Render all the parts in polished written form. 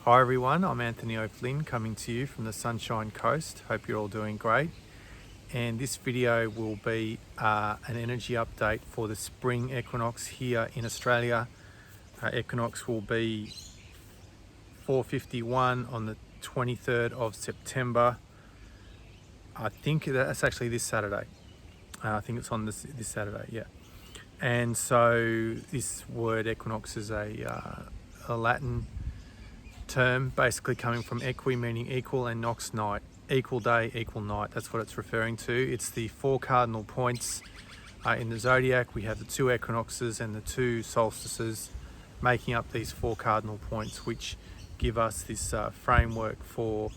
Hi everyone, I'm Anthony O'Flynn coming to you from the Sunshine Coast. Hope you're all doing great. And this video will be an energy update for the spring equinox here in Australia. Equinox will be 4:51 on the 23rd of September. I think that's actually this Saturday. I think it's on this Saturday, yeah. And so this word equinox is a Latin term, basically coming from equi, meaning equal, and nox, night, equal day, equal night. That's what it's referring to. It's the four cardinal points in the zodiac. We have the two equinoxes and the two solstices making up these four cardinal points, which give us this framework for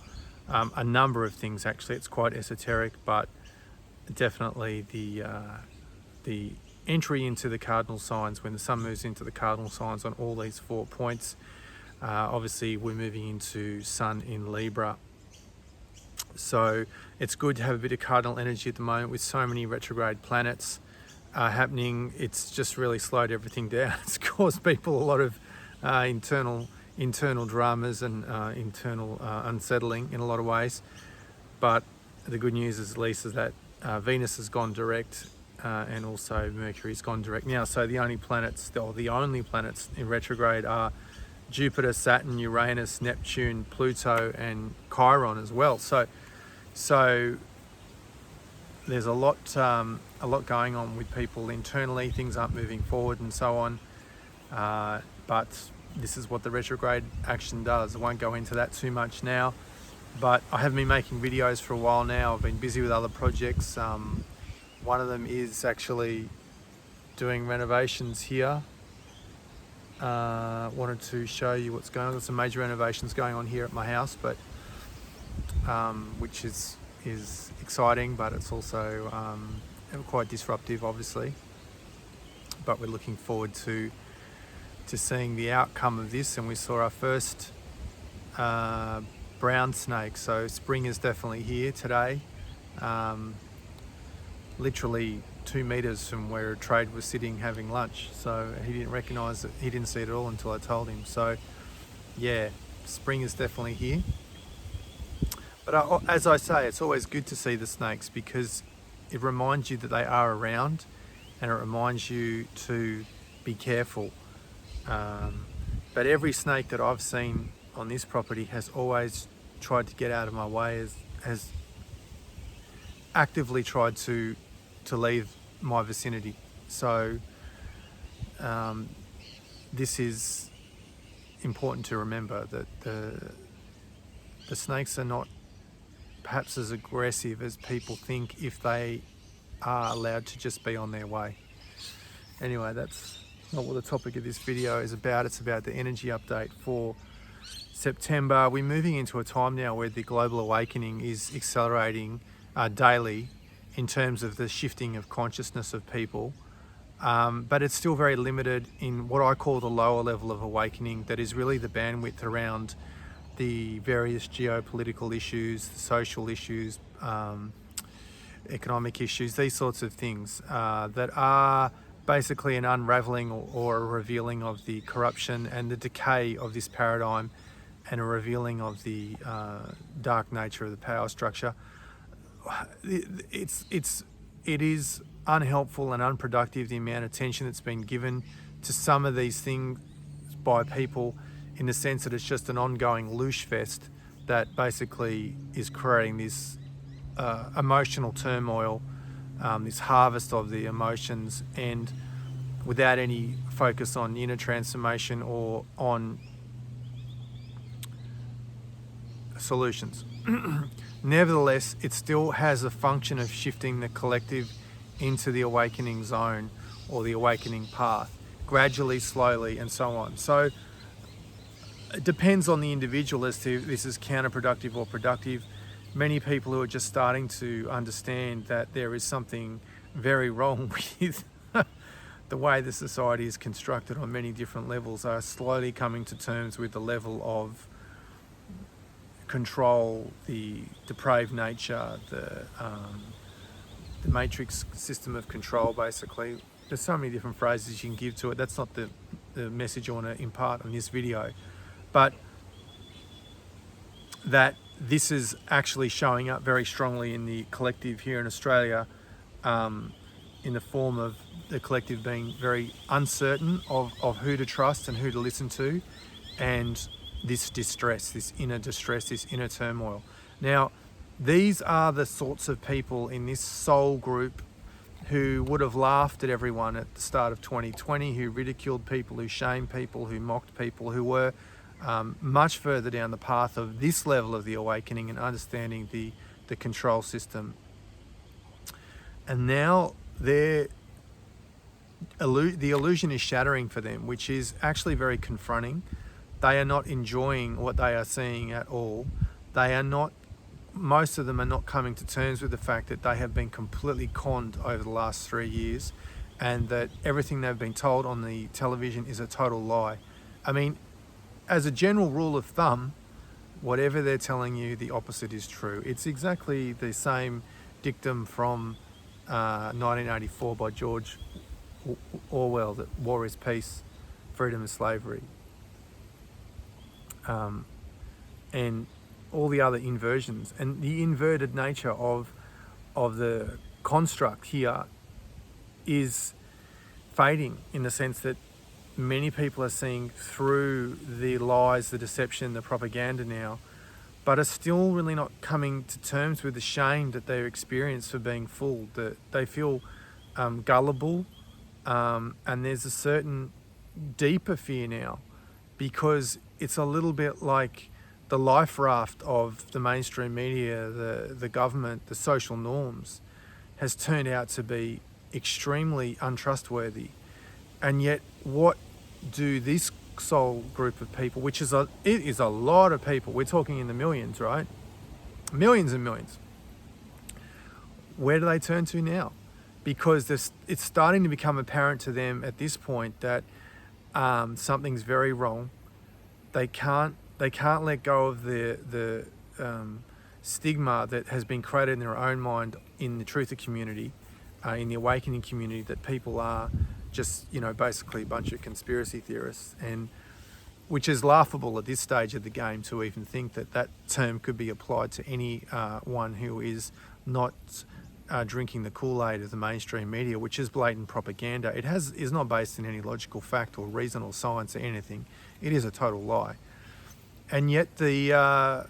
a number of things. Actually, it's quite esoteric, but definitely the entry into the cardinal signs, when the sun moves into the cardinal signs on all these 4 points. Obviously we're moving into sun in Libra, so it's good to have a bit of cardinal energy at the moment with so many retrograde planets happening. It's just really slowed everything down. It's caused people a lot of internal dramas and internal unsettling in a lot of ways, but the good news is at least is that Venus has gone direct and also Mercury's gone direct now. So the only planets in retrograde are Jupiter, Saturn, Uranus, Neptune, Pluto, and Chiron as well. So there's a lot going on with people internally. Things aren't moving forward and so on. But this is what the retrograde action does. I won't go into that too much now. But I have been making videos for a while now. I've been busy with other projects. One of them is actually doing renovations here. Wanted to show you what's going on. There's some major renovations going on here at my house, but which is exciting, but it's also quite disruptive, obviously. But we're looking forward to seeing the outcome of this. And we saw our first brown snake, so spring is definitely here today. Literally 2 meters from where a trade was sitting having lunch, so he didn't recognize it. He didn't see it at all until I told him. So yeah, spring is definitely here. But as I say, it's always good to see the snakes because it reminds you that they are around, and it reminds you to be careful. But every snake that I've seen on this property has always tried to get out of my way, has actively tried to leave my vicinity. So this is important to remember, that the snakes are not perhaps as aggressive as people think if they are allowed to just be on their way. Anyway, that's not what the topic of this video is about. It's about the energy update for September. We're moving into a time now where the global awakening is accelerating daily in terms of the shifting of consciousness of people, but it's still very limited in what I call the lower level of awakening, that is really the bandwidth around the various geopolitical issues, the social issues, economic issues, these sorts of things that are basically an unraveling or a revealing of the corruption and the decay of this paradigm, and a revealing of the dark nature of the power structure. It is unhelpful and unproductive, the amount of attention that's been given to some of these things by people, in the sense that it's just an ongoing loosh-fest that basically is creating this emotional turmoil, this harvest of the emotions, and without any focus on inner transformation or on solutions. Nevertheless, it still has a function of shifting the collective into the awakening zone or the awakening path, gradually, slowly, and so on. So it depends on the individual as to if this is counterproductive or productive. Many people who are just starting to understand that there is something very wrong with the way the society is constructed on many different levels are slowly coming to terms with the level of control, the depraved nature, the matrix system of control, basically. There's so many different phrases you can give to it. That's not the message I want to impart on this video. But that this is actually showing up very strongly in the collective here in Australia, in the form of the collective being very uncertain of who to trust and who to listen to, and this distress, this inner turmoil. Now, these are the sorts of people in this soul group who would have laughed at everyone at the start of 2020, who ridiculed people, who shamed people, who mocked people, who were much further down the path of this level of the awakening and understanding the control system. And now the illusion is shattering for them, which is actually very confronting. They are not enjoying what they are seeing at all. Most of them are not coming to terms with the fact that they have been completely conned over the last 3 years, and that everything they've been told on the television is a total lie. I mean, as a general rule of thumb, whatever they're telling you, the opposite is true. It's exactly the same dictum from 1984 by George Orwell, that war is peace, freedom is slavery. And all the other inversions, and the inverted nature of the construct here is fading, in the sense that many people are seeing through the lies, the deception, the propaganda now, but are still really not coming to terms with the shame that they experience for being fooled. That they feel gullible, and there's a certain deeper fear now, because it's a little bit like the life raft of the mainstream media, the government, the social norms, has turned out to be extremely untrustworthy. And yet, what do this soul group of people, which is it is a lot of people, we're talking in the millions, right? Millions and millions. Where do they turn to now? Because it's starting to become apparent to them at this point that something's very wrong. They can't let go of the stigma that has been created in their own mind in the truther community, in the awakening community, that people are just, basically a bunch of conspiracy theorists, and which is laughable at this stage of the game to even think that term could be applied to anyone who is not drinking the Kool-Aid of the mainstream media, which is blatant propaganda. It is not based in any logical fact or reason or science or anything. It is a total lie. And yet the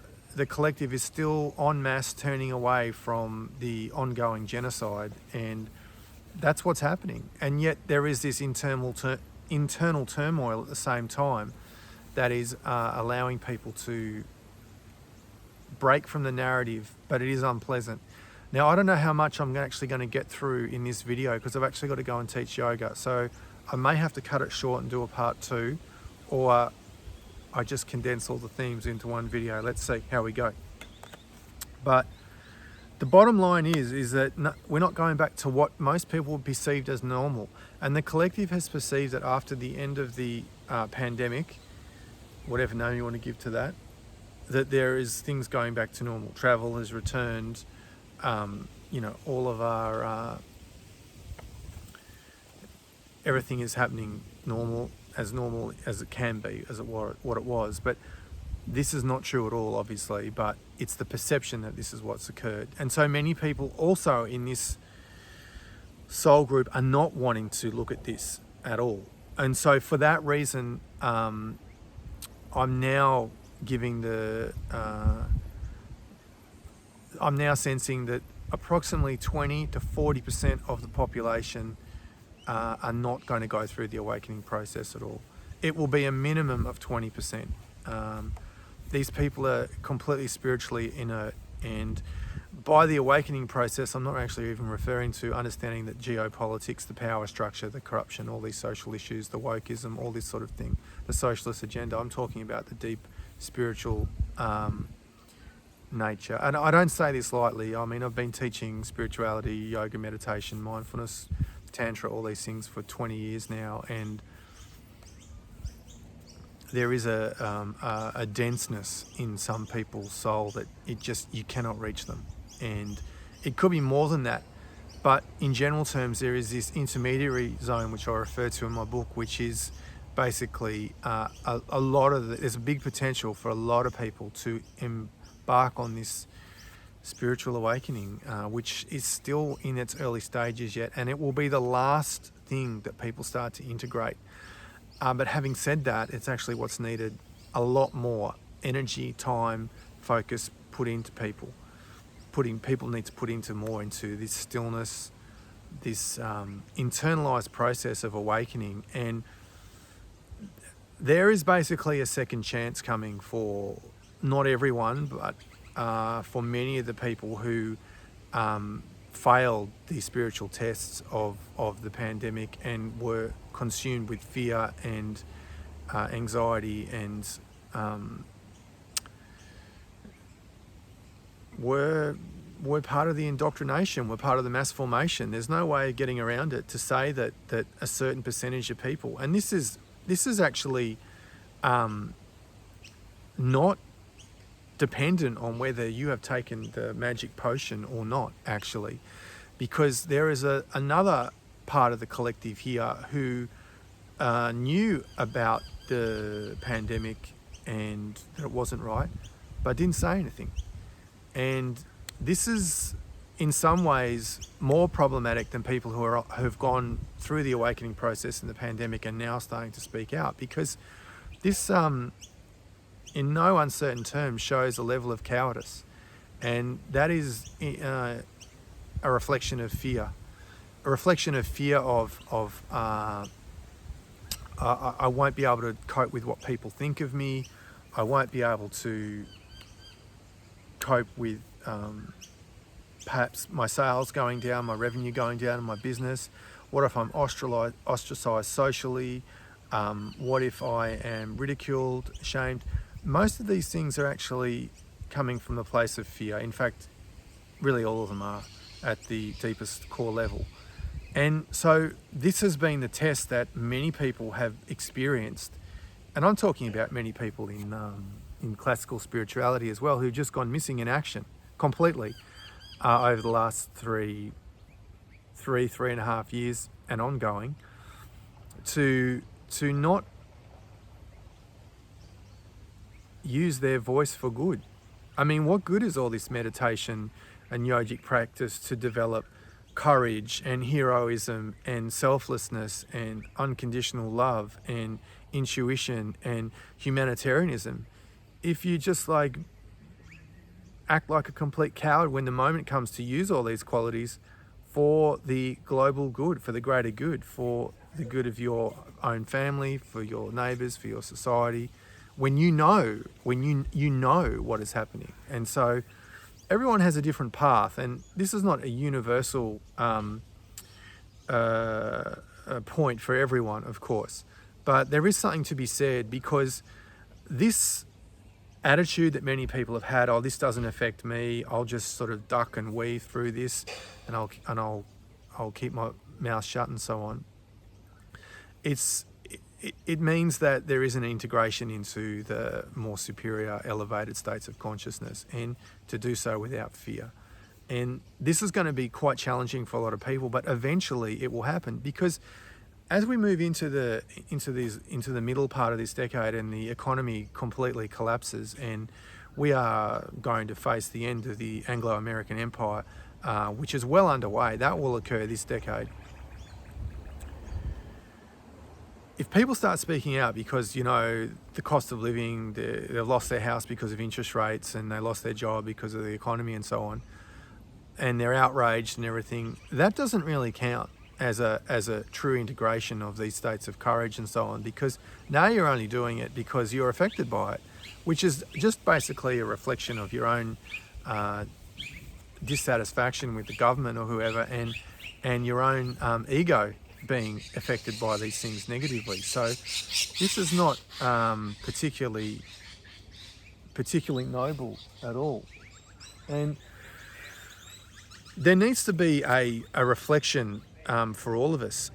collective is still en masse turning away from the ongoing genocide, and that's what's happening. And yet there is this internal turmoil at the same time that is allowing people to break from the narrative, but it is unpleasant. Now, I don't know how much I'm actually going to get through in this video, because I've actually got to go and teach yoga, so I may have to cut it short and do a part 2, or I just condense all the themes into one video. Let's see how we go. But the bottom line is that we're not going back to what most people would perceive as normal. And the collective has perceived that after the end of the pandemic, whatever name you want to give to that there is things going back to normal. Travel has returned. All of our everything is happening normal as it can be, as what it was. But this is not true at all, obviously, but it's the perception that this is what's occurred. And so many people also in this soul group are not wanting to look at this at all. And so for that reason, I'm now I'm now sensing that approximately 20 to 40% of the population are not going to go through the awakening process at all. It will be a minimum of 20%. These people are completely spiritually inert, and by the awakening process, I'm not actually even referring to understanding that geopolitics, the power structure, the corruption, all these social issues, the wokeism, all this sort of thing, the socialist agenda. I'm talking about the deep spiritual nature. And I don't say this lightly. I mean, I've been teaching spirituality, yoga, meditation, mindfulness, tantra, all these things for 20 years now, and there is a denseness in some people's soul that you cannot reach them. And it could be more than that, but in general terms, there is this intermediary zone, which I refer to in my book, which is basically there's a big potential for a lot of people to embark on this spiritual awakening, which is still in its early stages yet, and it will be the last thing that people start to integrate. But having said that, it's actually what's needed: a lot more energy, time, focus put into people. People need to put into more into this stillness, this internalized process of awakening. And there is basically a second chance coming for not everyone, but for many of the people who failed the spiritual tests of the pandemic and were consumed with fear and anxiety and were part of the indoctrination, were part of the mass formation. There's no way of getting around it to say that a certain percentage of people, and this is actually not dependent on whether you have taken the magic potion or not, actually, because there is another part of the collective here who knew about the pandemic and that it wasn't right, but didn't say anything. And this is in some ways more problematic than people who've gone through the awakening process in the pandemic and now starting to speak out, because this in no uncertain terms shows a level of cowardice, and that is a reflection of fear, of I won't be able to cope with what people think of me. I won't be able to cope with perhaps my sales going down, my revenue going down in my business. What if I'm ostracized socially? What if I am ridiculed, shamed? Most of these things are actually coming from the place of fear. In fact, really all of them are at the deepest core level. And so this has been the test that many people have experienced. And I'm talking about many people in classical spirituality as well, who've just gone missing in action completely over the last three and a half years and ongoing, to not use their voice for good. I mean, what good is all this meditation and yogic practice to develop courage and heroism and selflessness and unconditional love and intuition and humanitarianism if you just like act like a complete coward when the moment comes to use all these qualities for the global good, for the greater good, for the good of your own family, for your neighbours, for your society, when you know what is happening. And so everyone has a different path, and this is not a universal point for everyone, of course, but there is something to be said, because this attitude that many people have had, oh, this doesn't affect me, I'll just sort of duck and weave through this, and I'll keep my mouth shut and so on. It means that there is an integration into the more superior, elevated states of consciousness, and to do so without fear. And this is going to be quite challenging for a lot of people, but eventually it will happen, because as we move into the middle part of this decade and the economy completely collapses and we are going to face the end of the Anglo-American Empire, which is well underway, that will occur this decade. If people start speaking out because, the cost of living, they've lost their house because of interest rates, and they lost their job because of the economy and so on, and they're outraged and everything, that doesn't really count as a true integration of these states of courage and so on, because now you're only doing it because you're affected by it, which is just basically a reflection of your own dissatisfaction with the government or whoever, and your own ego being affected by these things negatively. So this is not particularly noble at all. And there needs to be a reflection for all of us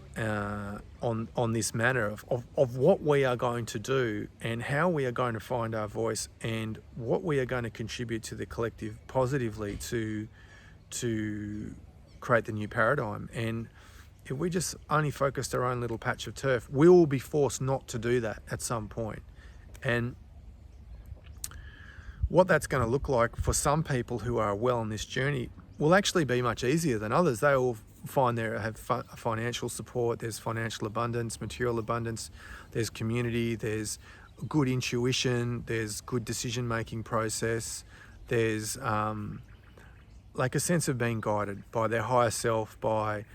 on this matter of what we are going to do and how we are going to find our voice and what we are going to contribute to the collective positively to create the new paradigm. And if we just only focused our own little patch of turf, we will be forced not to do that at some point. And what that's going to look like for some people who are well on this journey will actually be much easier than others. They all find they have financial support, there's financial abundance, material abundance, there's community, there's good intuition, there's good decision-making process, there's like a sense of being guided by their higher self, by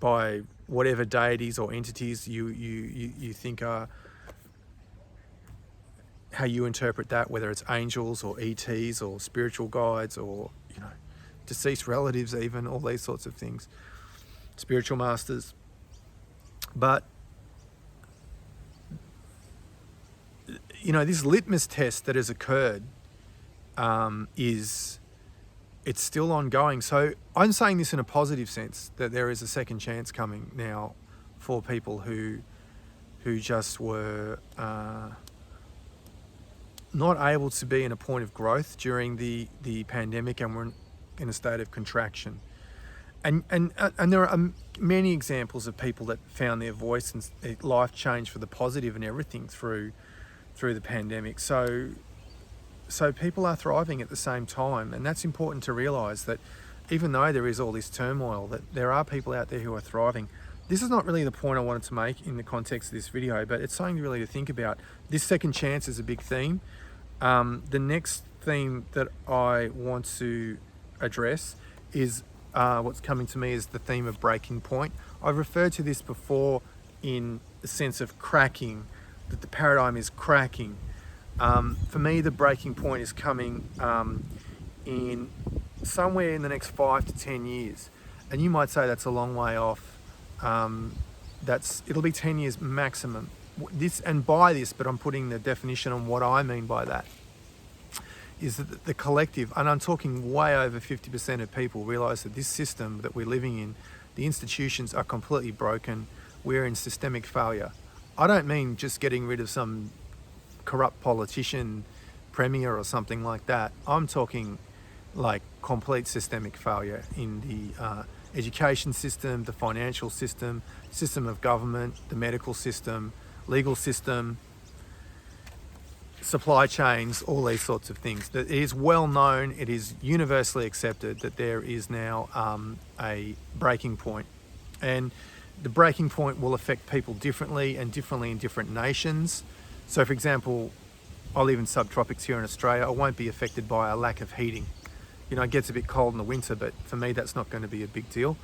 by whatever deities or entities you think are, how you interpret that, whether it's angels or ETs or spiritual guides or deceased relatives, even all these sorts of things, spiritual masters. But this litmus test that has occurred it's still ongoing. So I'm saying this in a positive sense, that there is a second chance coming now for people who just were not able to be in a point of growth during the pandemic and were in a state of contraction. And there are many examples of people that found their voice and life changed for the positive and everything through the pandemic. So people are thriving at the same time, and that's important to realise, that even though there is all this turmoil, that there are people out there who are thriving. This is not really the point I wanted to make in the context of this video, but it's something really to think about. This second chance is a big theme. The next theme that I want to address is what's coming to me is the theme of breaking point. I've referred to this before in the sense of cracking, that the paradigm is cracking. For me, the breaking point is coming in somewhere in the next 5 to 10 years. And you might say that's a long way off. It'll be 10 years maximum. But I'm putting the definition on what I mean by that, is that the collective, and I'm talking way over 50% of people, realise that this system that we're living in, the institutions are completely broken. We're in systemic failure. I don't mean just getting rid of some corrupt politician, premier or something like that. I'm talking like complete systemic failure in the education system, the financial system, system of government, the medical system, legal system, supply chains, all these sorts of things. That it is well known, it is universally accepted that there is now a breaking point. And the breaking point will affect people differently and differently in different nations. So for example, I live in subtropics here in Australia. I won't be affected by a lack of heating. It gets a bit cold in the winter, but for me that's not going to be a big deal.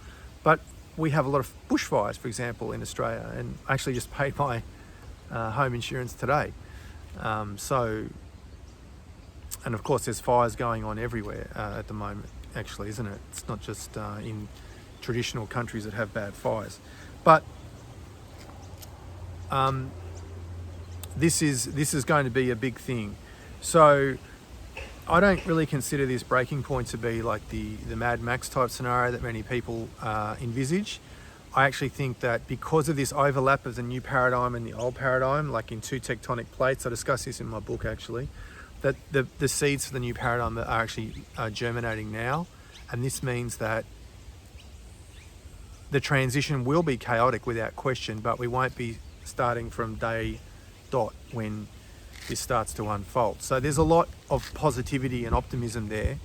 But we have a lot of bushfires, for example, in Australia, and I actually just paid my home insurance today. And of course there's fires going on everywhere at the moment, actually, isn't it? It's not just in traditional countries that have bad fires. But this is going to be a big thing. So I don't really consider this breaking point to be like the Mad Max type scenario that many people envisage. I actually think that because of this overlap of the new paradigm and the old paradigm, like in two tectonic plates, I discuss this in my book actually, that the seeds for the new paradigm are actually germinating now. And this means that the transition will be chaotic without question, but we won't be starting from day dot when this starts to unfold. So there's a lot of positivity and optimism there,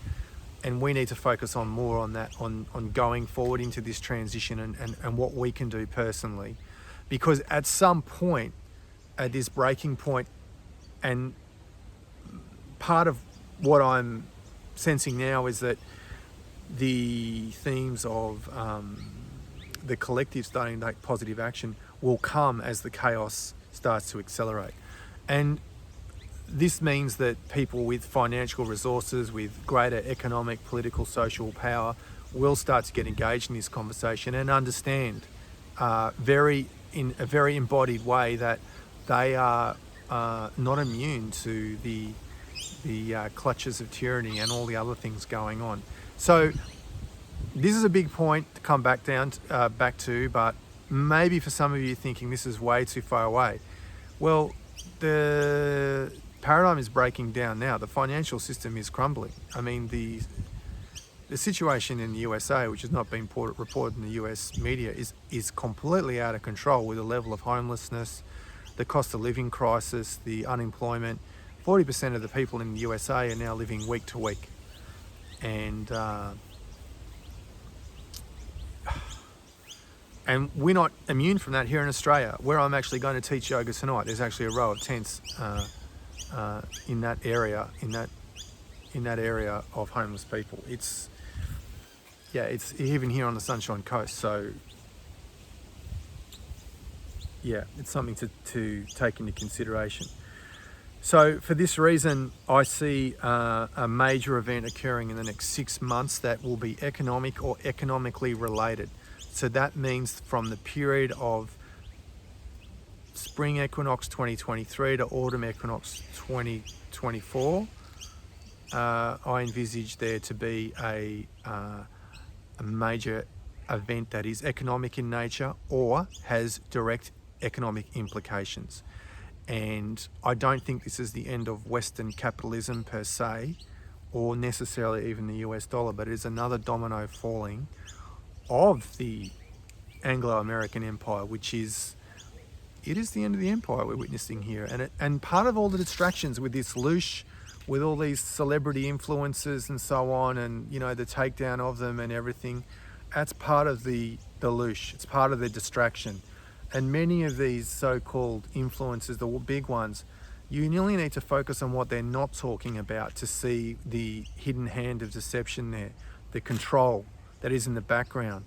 and we need to focus on more on that, on going forward into this transition and what we can do personally. Because at some point, at this breaking point, and part of what I'm sensing now is that the themes of the collective starting to take positive action will come as the chaos starts to accelerate. And this means that people with financial resources, with greater economic, political, social power will start to get engaged in this conversation and understand in a very embodied way that they are not immune to the clutches of tyranny and all the other things going on. So this is a big point to come back to, but maybe for some of you thinking this is way too far away. Well, the paradigm is breaking down now. The financial system is crumbling. I mean, the situation in the USA, which has not been reported in the US media, is completely out of control, with the level of homelessness, the cost of living crisis, the unemployment, 40% of the people in the USA are now living week to week. And we're not immune from that here in Australia, where I'm actually going to teach yoga tonight. There's actually a row of tents in that area, in that area of homeless people. It's even here on the Sunshine Coast. So yeah, it's something to take into consideration. So for this reason, I see a major event occurring in the next 6 months that will be economic or economically related. So that means from the period of spring equinox 2023 to autumn equinox 2024, I envisage there to be a major event that is economic in nature or has direct economic implications. And I don't think this is the end of Western capitalism per se, or necessarily even the US dollar, but it is another domino falling of the Anglo-American empire, it is the end of the empire we're witnessing here. And part of all the distractions with this loosh, with all these celebrity influencers and so on, and the takedown of them and everything, that's part of the loosh. It's part of the distraction. And many of these so-called influencers, the big ones, you really need to focus on what they're not talking about to see the hidden hand of deception there, the control that is in the background.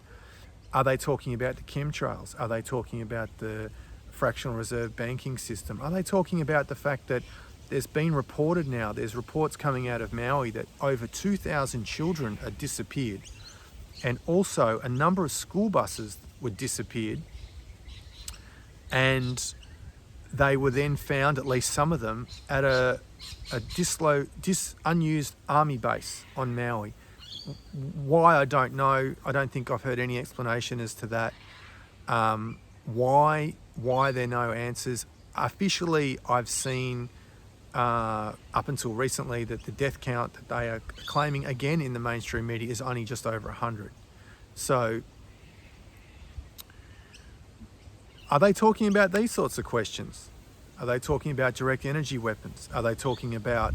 Are they talking about the chemtrails? Are they talking about the fractional reserve banking system? Are they talking about the fact that there's been reported now, there's reports coming out of Maui that over 2,000 children are disappeared, and also a number of school buses were disappeared, and they were then found, at least some of them, at a unused army base on Maui. Why, I don't know. I don't think I've heard any explanation as to that. Why there are no answers. Officially, I've seen up until recently that the death count that they are claiming, again in the mainstream media, is only just over 100. So are they talking about these sorts of questions? Are they talking about direct energy weapons? Are they talking about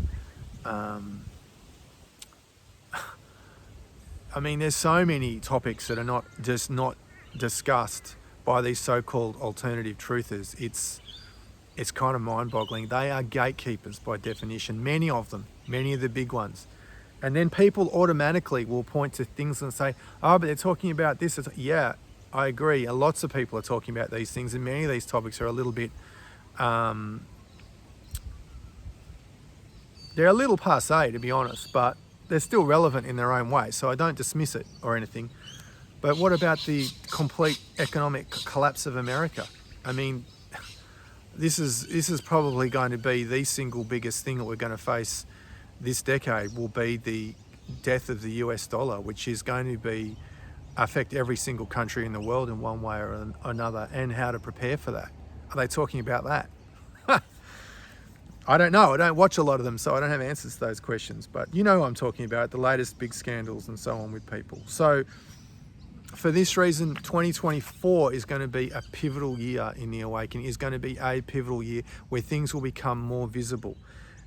there's so many topics that are not discussed by these so-called alternative truthers. It's kind of mind-boggling. They are gatekeepers by definition, many of them, many of the big ones. And then people automatically will point to things and say, oh, but they're talking about this. Yeah, I agree. Lots of people are talking about these things, and many of these topics are a little bit, they're a little passé, to be honest, but they're still relevant in their own way, so I don't dismiss it or anything. But what about the complete economic collapse of America? This is probably going to be the single biggest thing that we're going to face this decade, will be the death of the US dollar, which is going to affect every single country in the world in one way or another, and how to prepare for that. Are they talking about that? I don't know. I don't watch a lot of them, so I don't have answers to those questions. But you know what I'm talking about, the latest big scandals and so on with people. So for this reason, 2024 is going to be a pivotal year in the awakening, is going to be a pivotal year where things will become more visible.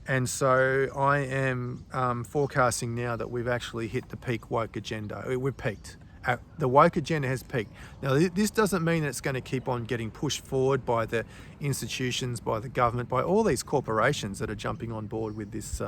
And so I am forecasting now that we've actually hit the peak woke agenda. We've peaked. The woke agenda has peaked. Now, this doesn't mean that it's going to keep on getting pushed forward by the institutions, by the government, by all these corporations that are jumping on board with this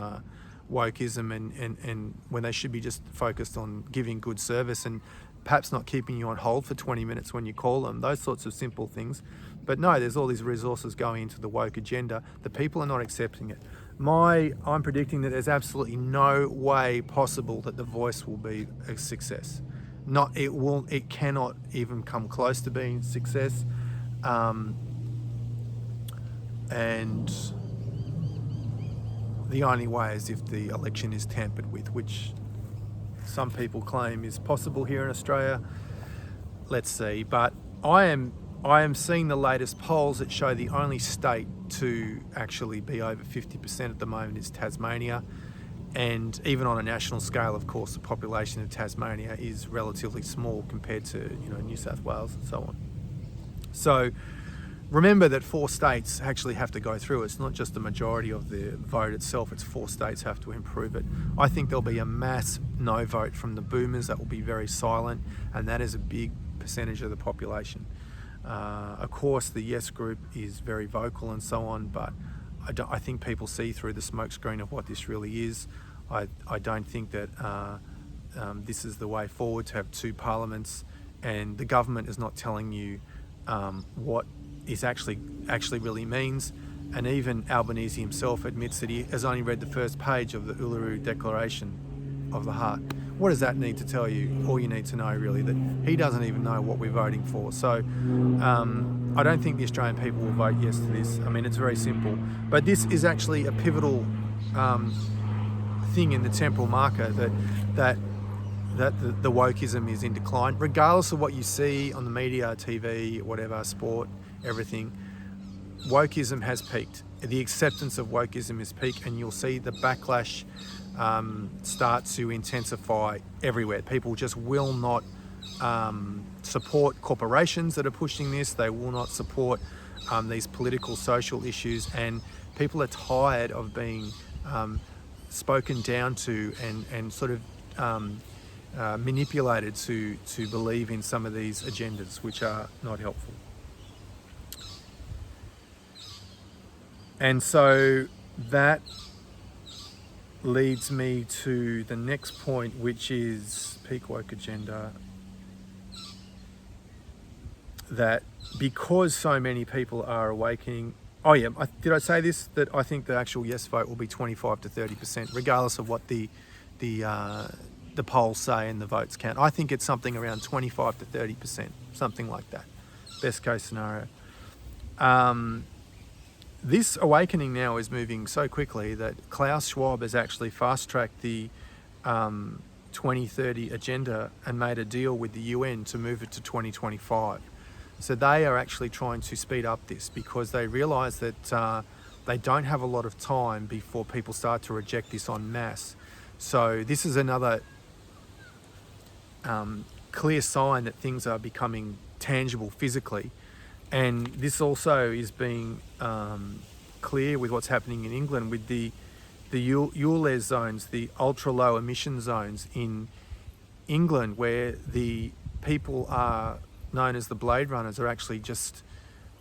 wokeism, and when they should be just focused on giving good service and perhaps not keeping you on hold for 20 minutes when you call them, those sorts of simple things. But no, there's all these resources going into the woke agenda. The people are not accepting it. I'm predicting that there's absolutely no way possible that The Voice will be a success. It cannot even come close to being a success. And the only way is if the election is tampered with, which some people claim is possible here in Australia. Let's see. But I am seeing the latest polls that show the only state to actually be over 50% at the moment is Tasmania. And even on a national scale, of course, the population of Tasmania is relatively small compared to New South Wales and so on. So remember that 4 states actually have to go through. It's not just the majority of the vote itself, it's 4 states have to improve it. I think there'll be a mass no vote from the boomers that will be very silent, and that is a big percentage of the population. Of course, the yes group is very vocal and so on, but I think people see through the smokescreen of what this really is. I don't think that this is the way forward, to have 2 parliaments, and the government is not telling you what is actually really means. And even Albanese himself admits that he has only read the first page of the Uluru Declaration of the Heart. What does that need to tell you? All you need to know really, that he doesn't even know what we're voting for. So I don't think the Australian people will vote yes to this. I mean, it's very simple. But this is actually a pivotal thing in the temporal marker, that the wokeism is in decline, regardless of what you see on the media, TV, whatever, sport, everything. Wokeism has peaked. The acceptance of wokeism is peaked, and you'll see the backlash start to intensify everywhere. People just will not support corporations that are pushing this. They will not support these political, social issues, and people are tired of being spoken down to and sort of manipulated to believe in some of these agendas, which are not helpful. And so that leads me to the next point, which is peak woke agenda. That because so many people are awakening, did I say this? That I think the actual yes vote will be 25 to 30%, regardless of what the polls say and the votes count. I think it's something around 25 to 30%, something like that. Best case scenario. This awakening now is moving so quickly that Klaus Schwab has actually fast-tracked the 2030 agenda and made a deal with the UN to move it to 2025. So they are actually trying to speed up this, because they realise that they don't have a lot of time before people start to reject this en masse. So this is another clear sign that things are becoming tangible physically. And this also is being clear with what's happening in England with the ULEZ zones, the ultra low emission zones in England, where the people are known as the Bladerunners are actually just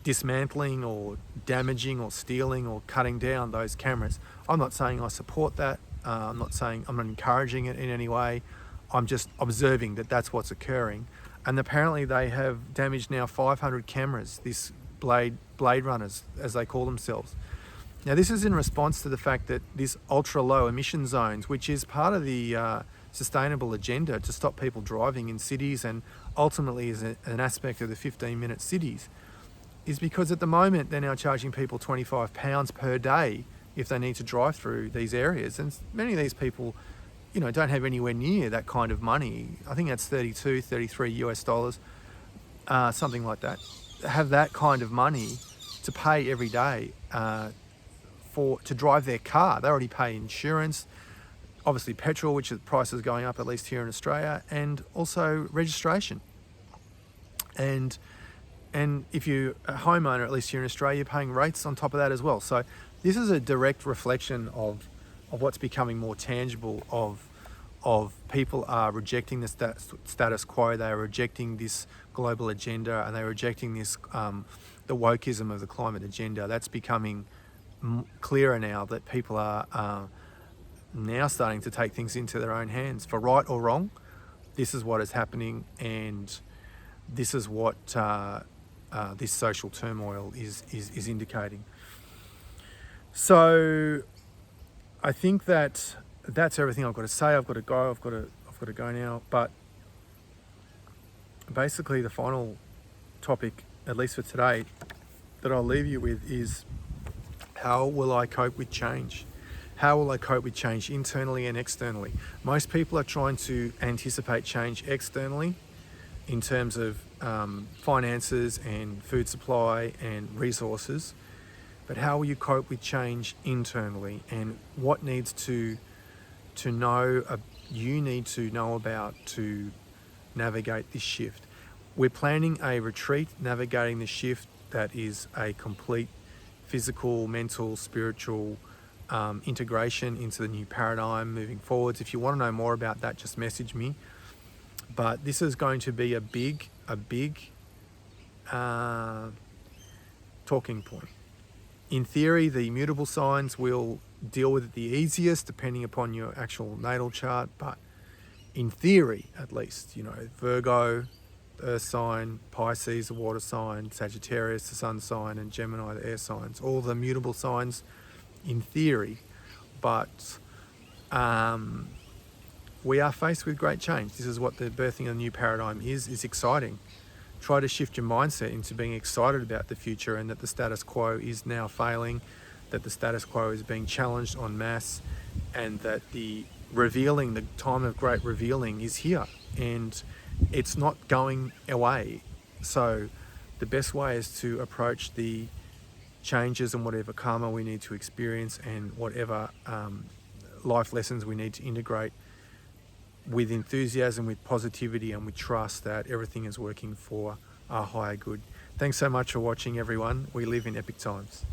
dismantling or damaging or stealing or cutting down those cameras. I'm not saying I support that. I'm not encouraging it in any way. I'm just observing that that's what's occurring. And apparently they have damaged now 500 cameras, this Bladerunners, as they call themselves. Now this is in response to the fact that this ultra low emission zones, which is part of the sustainable agenda to stop people driving in cities and ultimately is an aspect of the 15-minute cities, is because at the moment they're now charging people £25 per day if they need to drive through these areas. And many of these people, don't have anywhere near that kind of money. I think that's 32, 33 US dollars, something like that. Have that kind of money to pay every day to drive their car. They already pay insurance, obviously petrol, which the price is going up, at least here in Australia, and also registration. And if you're a homeowner, at least here in Australia, you're paying rates on top of that as well. So this is a direct reflection of what's becoming more tangible, of people are rejecting the status quo. They are rejecting this global agenda, and they're rejecting this the wokeism of the climate agenda. That's becoming clearer now, that people are now starting to take things into their own hands. For right or wrong, this is what is happening, and this is what this social turmoil is indicating. So I think that's everything I've got to say. I've got to go. I've got to go now. But basically, the final topic, at least for today, that I'll leave you with is, how will I cope with change? How will I cope with change internally and externally? Most people are trying to anticipate change externally in terms of finances and food supply and resources. But how will you cope with change internally, and what needs to know, you need to know about to navigate this shift? We're planning a retreat, navigating the shift, that is a complete physical, mental, spiritual integration into the new paradigm moving forwards. If you want to know more about that, just message me. But this is going to be a big talking point. In theory, the mutable signs will deal with it the easiest depending upon your actual natal chart, but in theory, at least, Virgo, the earth sign, Pisces, the water sign, Sagittarius, the sun sign, and Gemini, the air signs, all the mutable signs in theory. But we are faced with great change. This is what the birthing of a new paradigm is exciting. Try to shift your mindset into being excited about the future, and that the status quo is now failing, that the status quo is being challenged en masse, and that the time of great revealing is here, and it's not going away. So the best way is to approach the changes and whatever karma we need to experience, and whatever life lessons we need to integrate, with enthusiasm, with positivity, and with trust that everything is working for our higher good. Thanks so much for watching, everyone. We live in epic times.